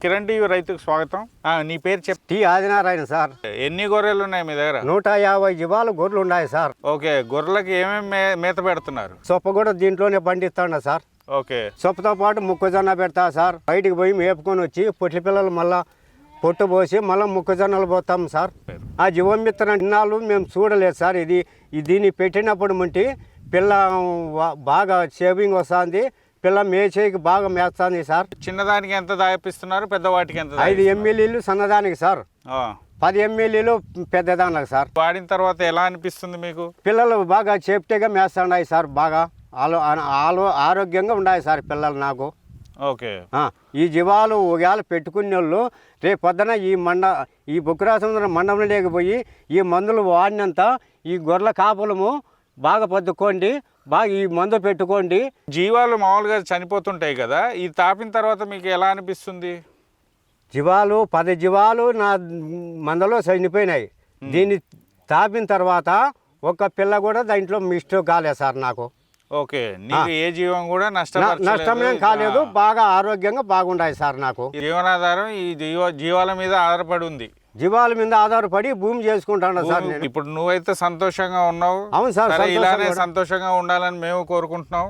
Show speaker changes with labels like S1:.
S1: Kiran TV రైతుకు స్వాగతం. నీ పేరు చెప్.
S2: T Adinarayana sir.
S1: ఎన్ని గొర్రెలు ఉన్నాయి మీ దగ్గర?
S2: 150 జీవాలు గొర్రెలు ఉన్నాయి సార్.
S1: ఓకే, గొర్రెలకి ఏమేమి మేత పెడుతున్నారు?
S2: సొప్ప కూడా దీంట్లోనే పండిస్తాను సార్.
S1: ఓకే,
S2: సొప్పతో పాటు మొక్కజొన్న పెడతా సార్. బయటికి పోయి మేపుకొని వచ్చి పొట్టి పిల్లలు మళ్ళా పొట్టు పోసి మళ్ళీ మొక్కజొన్నలు పోతాం సార్. ఆ జీవమిత్ర ఇన్నాళ్ళు మేము చూడలేదు సార్. దీన్ని పెట్టినప్పుడు మంటి పిల్ల బాగా షేవింగ్ వస్తుంది, పిల్ల మేచేకి బాగా మేస్తుంది సార్.
S1: చిన్నదానికి ఎంత దాపిస్తున్నారు, పెద్దవాటికి ఎంత?
S2: 5 ml సన్నదానికి సార్, 10 ml పెద్దదానికి సార్.
S1: వాడిన తర్వాత ఎలా అనిపిస్తుంది మీకు?
S2: పిల్లలు బాగా సేఫ్టీగా మేస్తున్నాయి సార్. బాగా ఆరోగ్యంగా ఉన్నాయి సార్ పిల్లలు నాకు.
S1: ఓకే,
S2: ఈ జీవాలు ఒకవేళ పెట్టుకునే వాళ్ళు రేపు పొద్దున ఈ బుక్కరాసముద్రం మండలం లేకపోయి ఈ మందులు వాడినంత ఈ గొర్రెల కాపులము బాగా పొద్దుకోండి, బాగా ఈ మందు పెట్టుకోండి.
S1: జీవాలు మామూలుగా చనిపోతుంటాయి కదా, ఇది తాపిన తర్వాత మీకు ఎలా అనిపిస్తుంది?
S2: జీవాలు 10 జీవాలు నా మందలో చనిపోయినాయి. దీన్ని తాపిన తర్వాత ఒక పిల్ల కూడా దాంట్లో మిస్టేక్ కాలేదు సార్ నాకు.
S1: ఓకే, నీకు ఏ జీవం కూడా
S2: నష్టమేం కాలేదు, బాగా ఆరోగ్యంగా బాగుండాయి సార్ నాకు.
S1: జీవనాధారం ఈ జీవాల మీద ఆధారపడి ఉంది.
S2: జీవాల మీద ఆధారపడి భూమి చేసుకుంటాను సార్.
S1: ఇప్పుడు నువ్వైతే సంతోషంగా ఉన్నావు.
S2: అవును సార్,
S1: ఇలానే సంతోషంగా ఉండాలని మేము కోరుకుంటున్నాం.